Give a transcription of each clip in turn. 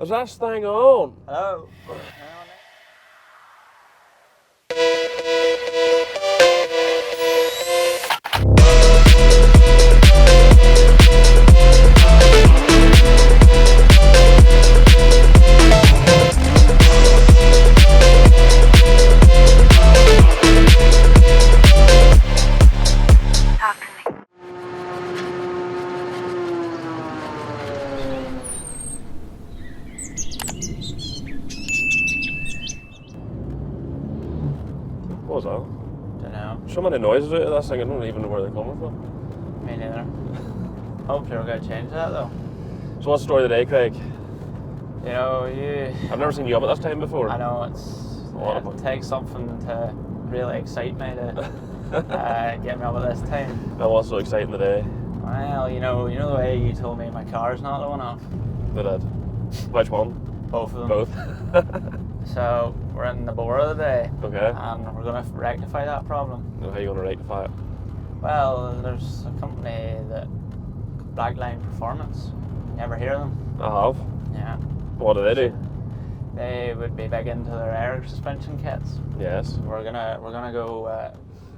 Is this thing on? Hello. What was that? Don't know. So many noises out of this thing, I don't even know where they're coming from. Me neither. Hopefully we're going to change that though. So what's the story of the day, Craig? You know, I've never seen you up at this time before. I know it takes something to really excite me to get me up at this time. And what's so exciting today? Well, you know the way you told me my car's not low enough? They did. Which one? Both of them. Both. So we're in the Bora today. Okay. And we're going to rectify that problem. How are you going to rectify it? Well, there's a company that Blackline Performance. You ever hear of them? I have. Yeah. What do they do? They would be big into their air suspension kits. Yes. We're gonna go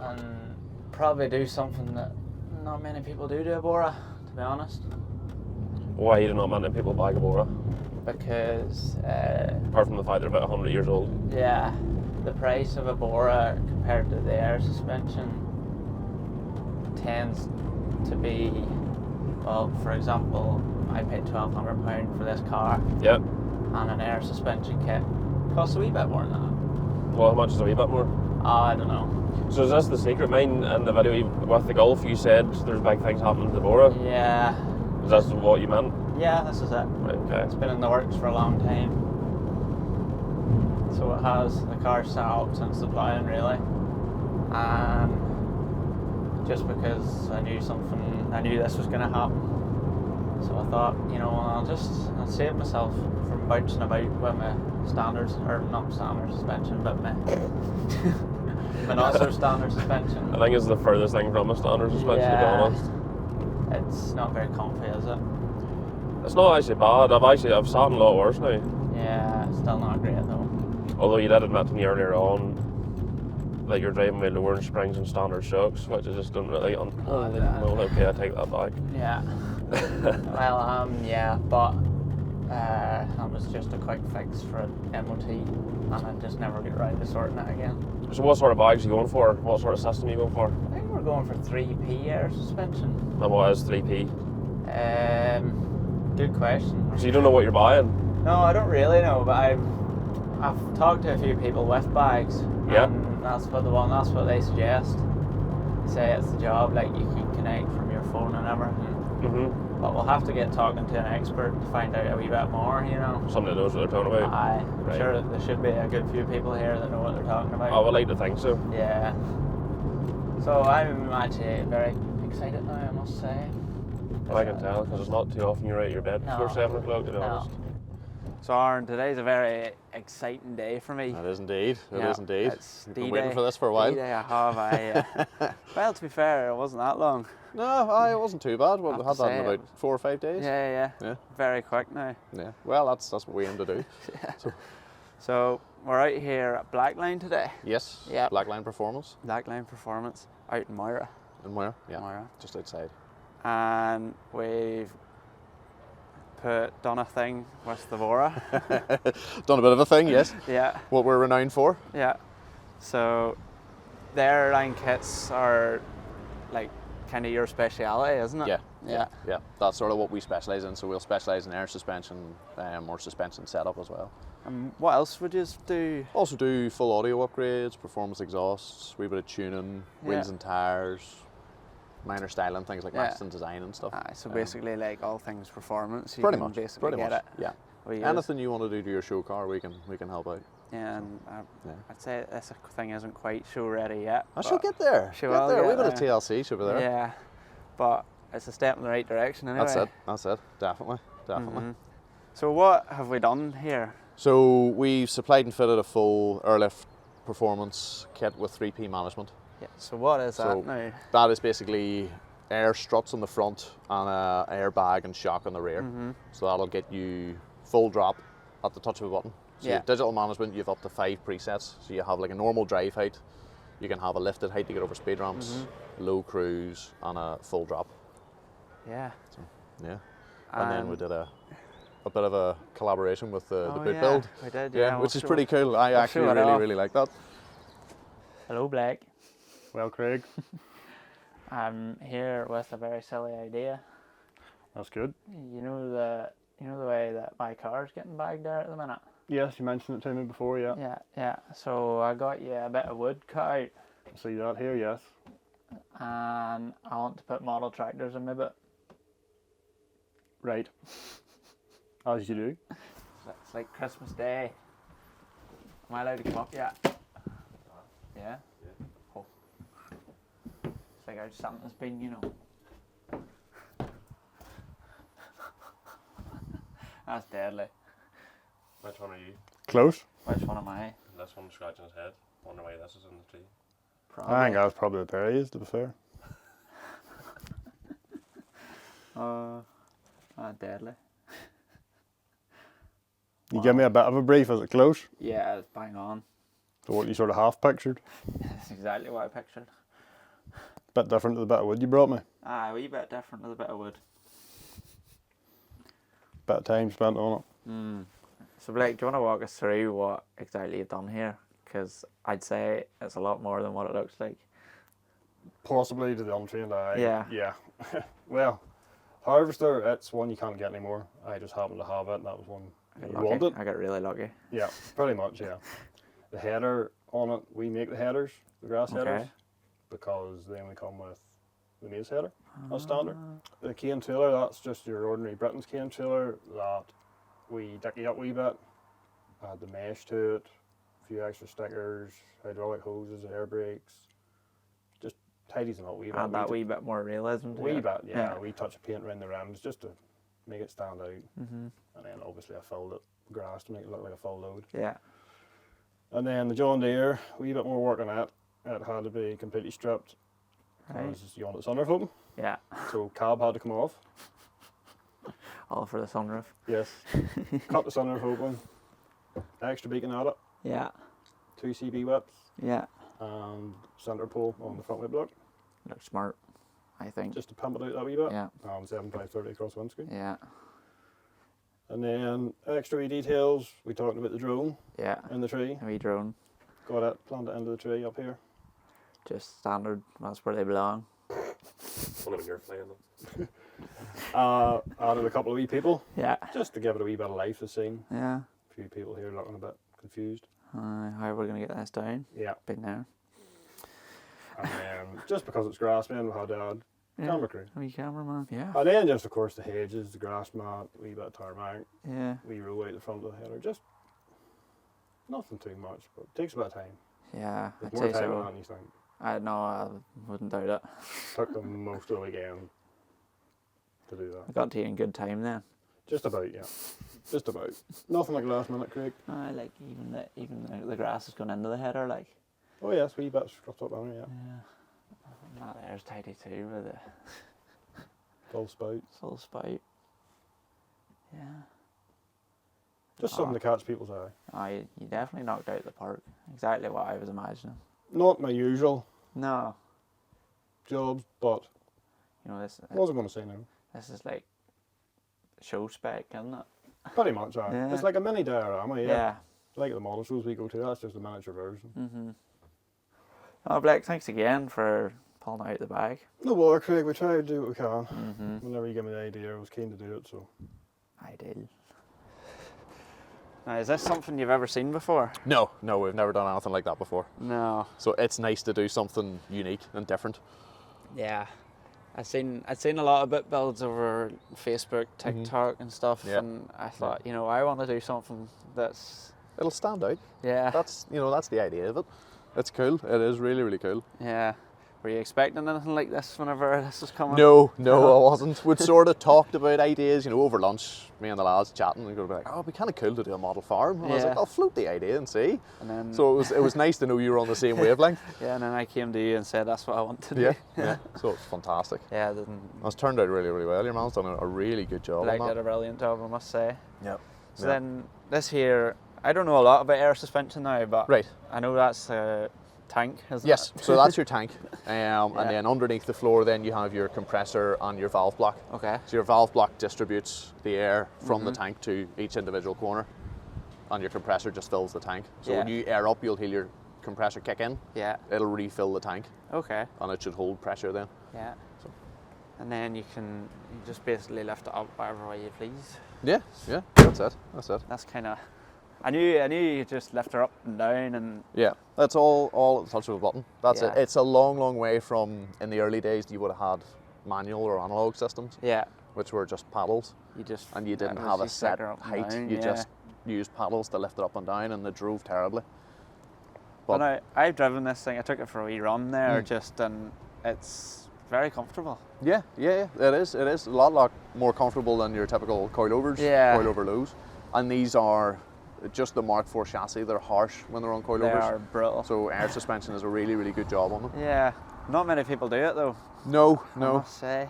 and probably do something that not many people do to a Bora, to be honest. Why do not many people buy a Bora? Because Apart from the fact they're about 100 years old. yeah, the price of a Bora compared to the air suspension tends to be, well, for example, I paid £1,200 for this car. Yep. And an air suspension kit costs a wee bit more than that. Well, how much is a wee bit more? I don't know. So is this the secret? Mine in the video with the Golf, you said there's big things happening to the Bora. Yeah. Is this what you meant? Yeah, this is it. Right, okay. It's been in the works for a long time. So it has. The car's sat up since the ploughing, really. And just because I knew this was going to happen. So I thought, you know, I'll save myself from bouncing about with my standards, or not standard suspension, but my not so standard suspension. I think it's the furthest thing from a standard suspension, to be honest. It's not very comfy, is it? It's not actually bad. I've sat in a lot worse now. Yeah, it's still not great though. Although you did admit to me earlier on that you're driving with lower springs and standard shocks, which I just don't really well, okay, I take that back. Yeah. Well, yeah, but that was just a quick fix for an MOT, and I just never get around to sorting it again. So what sort of bags are you going for? What sort of system are you going for? I think we're going for 3P air suspension. And what is 3P? Good question. So you don't know what you're buying? No, I don't really know, but I've talked to a few people with bags. Yeah. And that's what they suggest. They say it's the job, like you can connect from your phone and everything. Mm-hmm. But we'll have to get talking to an expert to find out a wee bit more, you know. Somebody that knows what they're talking about. Aye, Right. Sure that there should be a good few people here that know what they're talking about. I would like to think so. Yeah. So I'm actually very excited now, I must say. I can tell, because it's not too often you're out of your bed before 7 o'clock, to be honest. So Aaron, today's a very exciting day for me. It is indeed. It is indeed. It's You've been waiting for this for a while. D-Day I have. Well, to be fair, it wasn't that long. No, it wasn't too bad. We had that in about 4 or 5 days. Yeah. Very quick now. Yeah. Well, that's what we aim to do. Yeah. So we're out here at Blackline today. Yes. Yep. Blackline Performance. Blackline Performance out in Moira. And where? Yeah. Moira. Just outside. And we've done a thing with the Bora. Done a bit of a thing, yes. Yeah. What we're renowned for. Yeah. So the airline kits are like kind of your speciality, isn't it? Yeah. That's sort of what we specialise in. So we'll specialise in air suspension or suspension setup as well. And what else would you do? Also do full audio upgrades, performance exhausts, wee bit of tuning, wheels and tyres, minor styling, things like matching design and stuff. So basically like all things performance, you pretty can much, basically get it. Yeah. We Anything you want to do to your show car, we can help out. Yeah, and I'd say this thing isn't quite show ready yet. I shall get there. She will Get there. get Wee bit of there. TLC should be there. Yeah, but it's a step in the right direction anyway. That's it. Definitely. Mm-hmm. So what have we done here? So we've supplied and fitted a full airlift performance kit with 3P management. Yeah. So what is that now? That is basically air struts on the front and an airbag and shock on the rear. Mm-hmm. So that'll get you full drop at the touch of a button. So you Yeah. have digital management, you have up to 5 presets. So you have like a normal drive height, you can have a lifted height to get over speed ramps, low cruise, and a full drop. Yeah. So, yeah. And then we did a bit of a collaboration with the boot build. We did, Yeah, which is pretty cool. I actually really like that. Hello, Black. Well, Craig, I'm here with a very silly idea. that's good. You know the way that my car's getting bagged there at the minute? Yes, you mentioned it to me before, yeah. Yeah. So I got you a bit of wood cut out, See that here, yes. and I want to put model tractors in my boot. Right. As you do. It's like Christmas Day. Am I allowed to come up yet? Yeah? Oh. It's like out Santa's been, you know. That's deadly. Which one are you? Close. Which one am I? This one scratching his head. Wonder why this is in the tree. I think that's probably the berries, to be fair. Deadly. You give me a bit of a brief, is it close? Yeah, it's bang on. So what you sort of half pictured? That's exactly what I pictured. Bit different to the bit of wood you brought me. A wee bit different with a bit of wood. Bit of time spent on it. So Blake, do you want to walk us through what exactly you've done here? Because I'd say it's a lot more than what it looks like. Possibly to the untrained eye. Yeah. Well, harvester, it's one you can't get anymore. I just happened to have it, and that was one you wanted. I got really lucky. Yeah, pretty much, yeah. The header on it, we make the headers, the grass headers, because they only come with the maize header as standard. The cane trailer, that's just your ordinary Britain's cane trailer that we dicky up a wee bit, add the mesh to it, a few extra stickers, hydraulic hoses, air brakes, just tidies them up a wee bit. Add that wee bit more realism to wee it. bit, yeah. We touch of paint around the rims just to make it stand out. And then obviously I filled it with grass to make it look like a full load. Yeah. And then the John Deere, a wee bit more work on that. It had to be completely stripped because you want the sunroof open. Yeah. So cab had to come off. All for the sunroof. Yes. Cut the sunroof open. Extra beacon at it. Yeah. 2 CB whips. Yeah. And centre pole on the front wheel block. Looks smart, I think. Just to pump it out that wee bit. Yeah. 7530 across the windscreen. Yeah. And then extra wee details. We talked about the drone Yeah. in the tree. A wee drone. Got it, planted it into the tree up here. Just standard. That's where they belong. One of them you're playing them. Added a couple of wee people Yeah. just to give it a wee bit of life to the scene. Yeah. A few people here looking a bit confused. How are we going to get this down? Yeah. Been there. And then just because it's grassmen, we had to add camera crew. A wee cameraman. Yeah. And then just of course the hedges, the grass mat, a wee bit of tarmac, Yeah. wee row out the front of the header. Just nothing too much, but it takes a bit of time. Yeah. There's I'd more say time so. than you think. I wouldn't doubt it. Took them most of the weekend to do I that. got to you in good time then. Just about, yeah. Just about. Nothing like last minute, Craig. I like even the grass has gone into the header, like. Oh yes, wee bit scuffed up on it, yeah. Yeah. That there's tidy too with the Full spout. full spout. Yeah. Just something to catch people's eye. Oh, you definitely knocked out the park. Exactly what I was imagining. Not my usual No. jobs, but You know, this I wasn't going to say no. this is like show spec, isn't it? Pretty much, aye. Yeah. It's like a mini diorama, yeah. Yeah. Like the model shows we go to, that's just a miniature version. Mm-hmm. Oh, Blake, thanks again for pulling out the bag. No bother, Craig, we try to do what we can. Mm-hmm. Whenever you give me the idea, I was keen to do it, so. Ideal. Now, is this something you've ever seen before? No, we've never done anything like that before. No. So it's nice to do something unique and different. Yeah. I'd seen a lot of bit builds over Facebook, TikTok and stuff, Yeah. and I thought, you know, I want to do something that's It'll stand out. yeah. That's the idea of it. It's cool. It is really, really cool. Yeah. Were you expecting anything like this whenever this was coming? No, I wasn't. We'd sort of talked about ideas, over lunch, me and the lads chatting, and go like, oh, it'd be kind of cool to do a model farm. And I was like, I'll float the idea and see. And then So it was nice to know you were on the same wavelength. yeah, and then I came to you and said that's what I want to do. Yeah. So it's fantastic. Yeah, it didn't. It's turned out really, really well. Your man's done a really good job Blake on did that. a brilliant job, I must say. Yeah. So then this here, I don't know a lot about air suspension now, but Right. I know that's a tank, isn't Yes, it? so that's your tank, and then underneath the floor then you have your compressor and your valve block. Okay. So your valve block distributes the air from the tank to each individual corner, and your compressor just fills the tank. So when you air up, you'll hear your compressor kick in. Yeah. It'll refill the tank, Okay. and it should hold pressure then. Yeah. And then you just basically lift it up whatever way you please. Yeah, that's it. That's kind of. I knew you just lift her up and down and. Yeah, that's all at the touch of a button. That's it. Yeah. It's a long way from in the early days you would have had manual or analog systems, Yeah. which were just paddles, You just. and you didn't that have a was set flick her up and height. down, You yeah. just used paddles to lift it up and down, and they drove terribly. But I've driven this thing. I took it for a wee run there, Mm. and it's very comfortable. Yeah, it is. It is a lot more comfortable than your typical coilovers, Yeah. coilover lows. And these are just the Mark IV chassis. They're harsh when they're on coilovers. They are brutal. So air suspension is a really good job on them. Yeah. Not many people do it though. No. I must say.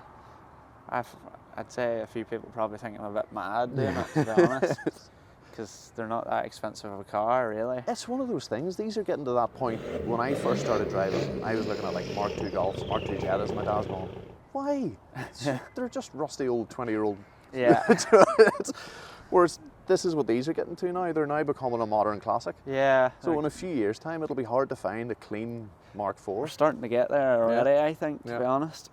I'd say a few people probably think I'm a bit mad doing it, to be honest. Because they're not that expensive of a car, really. It's one of those things. These are getting to that point. When I first started driving, I was looking at like Mark II Golfs, Mark II Jettas, and my dad's going, why? They're just rusty old 20-year-old. Yeah. Whereas this is what these are getting to now. They're now becoming a modern classic. Yeah. So in a few years' time, it'll be hard to find a clean Mark We're IV. starting to get there already, I think, to Yeah. be honed.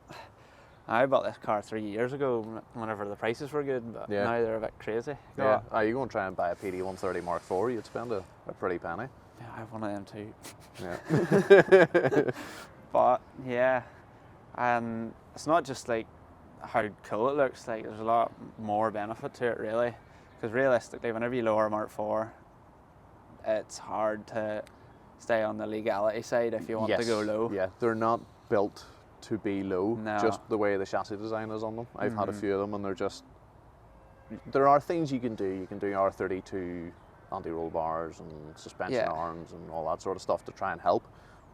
I bought this car 3 years ago whenever the prices were good, but Yeah. now they're a bit crazy. Yeah. Are you going to try and buy a PD 130 Mark IV? You'd spend a pretty penny. Yeah, I have one of them too. Yeah. But yeah, and it's not just like how cool it looks. Like there's a lot more benefit to it, really. Because realistically, whenever you lower Mark IV, it's hard to stay on the legality side if you want to go low. Yeah, they're not built to be low. No. Just the way the chassis design is on them. I've had a few of them, and they're just. There are things you can do. You can do R32 anti-roll bars and suspension arms and all that sort of stuff to try and help,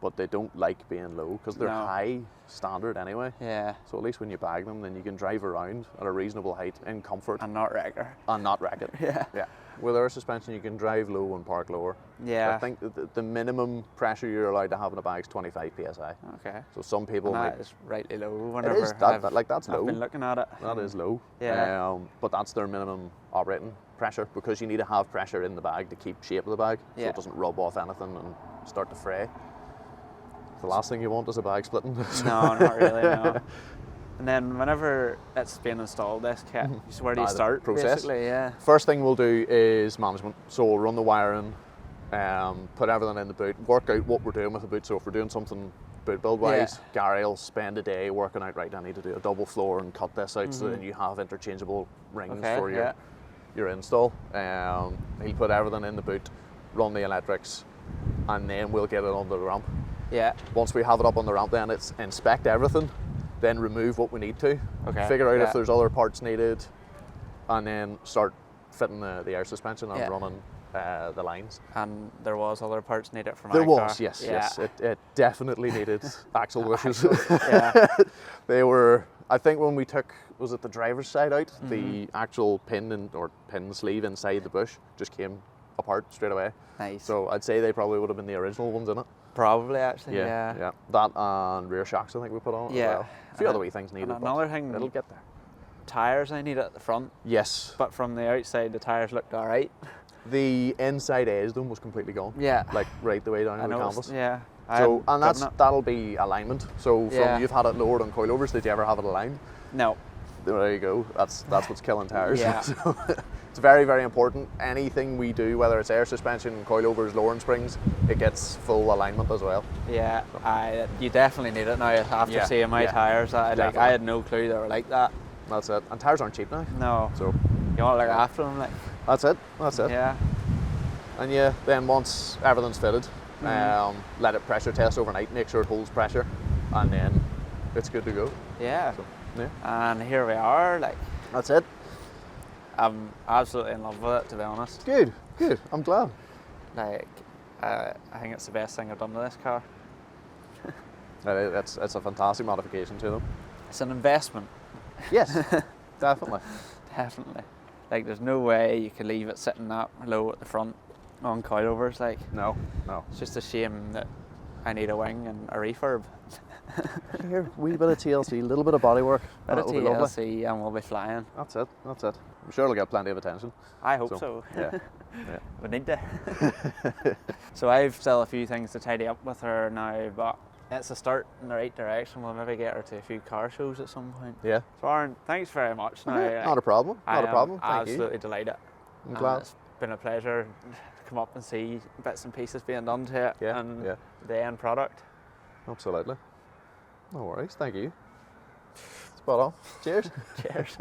but they don't like being low because they're high standard anyway. Yeah. So at least when you bag them, then you can drive around at a reasonable height in comfort And not wrecker. and not wreck it. Yeah. Yeah. With air suspension, you can drive low and park lower. Yeah. I think the minimum pressure you're allowed to have in a bag is 25 psi. Okay. So some people And might. that is rightly low. It Whenever is that's I've low. been looking at it. That is low. Yeah. But that's their minimum operating pressure because you need to have pressure in the bag to keep shape of the bag so Yeah. it doesn't rub off anything and start to fray. The last thing you want is a bag splitting. No, not really, no. And then whenever it's being installed, this kit, so where do you The start, process. basically? Yeah. First thing we'll do is management. So we'll run the wiring, put everything in the boot, work out what we're doing with the boot. So if we're doing something boot build wise, Gary will spend a day working out, right, I need to do a double floor and cut this out so then you have interchangeable rings for your install. He'll put everything in the boot, run the electrics, and then we'll get it on the ramp. Yeah. Once we have it up on the ramp, then it's inspect everything, then remove what we need to, figure out if there's other parts needed, and then start fitting the air suspension and running the lines. And there was other parts needed for my There car. was, yes. It definitely needed axle bushes. Yeah. They were, I think when we took, was it the driver's side out, the actual pin or pin sleeve inside the bush just came apart straight away. Nice. So I'd say they probably would have been the original ones in it. Probably, actually, yeah. Yeah. That and rear shocks I think we put on it as well. A few other wee things needed, And another thing, it'll get there. tyres I need at the front, Yes. but from the outside the tyres looked alright. The inside edge dome was completely gone. Yeah. Like right the way down I to the noticed, canvas. yeah. So, and that'll be alignment. So from you've had it lowered on coilovers, did you ever have it aligned? No. There you go. That's what's killing tires. Yeah. So, it's very, very important. Anything we do, whether it's air suspension, coilovers, lowering springs, it gets full alignment as well. Yeah, you definitely need it now after seeing my tyres. I had no clue they were like that. That's it. And tires aren't cheap now. No. So you want to look after them, like. That's it. Yeah. And then once everything's fitted, let it pressure test overnight, make sure it holds pressure, and then it's good to go. Yeah. So, yeah. And here we are, like. That's it. I'm absolutely in love with it, to be honest. Good. I'm glad. Like, I think it's the best thing I've done with this car. It's a fantastic modification to them. It's an investment. Yes, definitely. Definitely. Like, there's no way you could leave it sitting that low at the front on coilovers. Like, No, no. it's just a shame that I need a wing and a refurb. Here, wee bit of TLC, a little bit of bodywork. Bit of That'll be lovely. TLC and we'll be flying. That's it, that's it. I'm sure it'll get plenty of attention. I hope so. Yeah, yeah. We need to. So I've still a few things to tidy up with her now, but it's a start in the right direction. We'll maybe get her to a few car shows at some point. Yeah. So Aaron, thanks very much. Now, Not a problem, not a problem. I am Thank you. absolutely delighted. I'm And glad. It's been a pleasure to come up and see bits and pieces being done to it Yeah, and yeah. the end product. Absolutely. No worries, thank you. Spot on. Cheers. Cheers.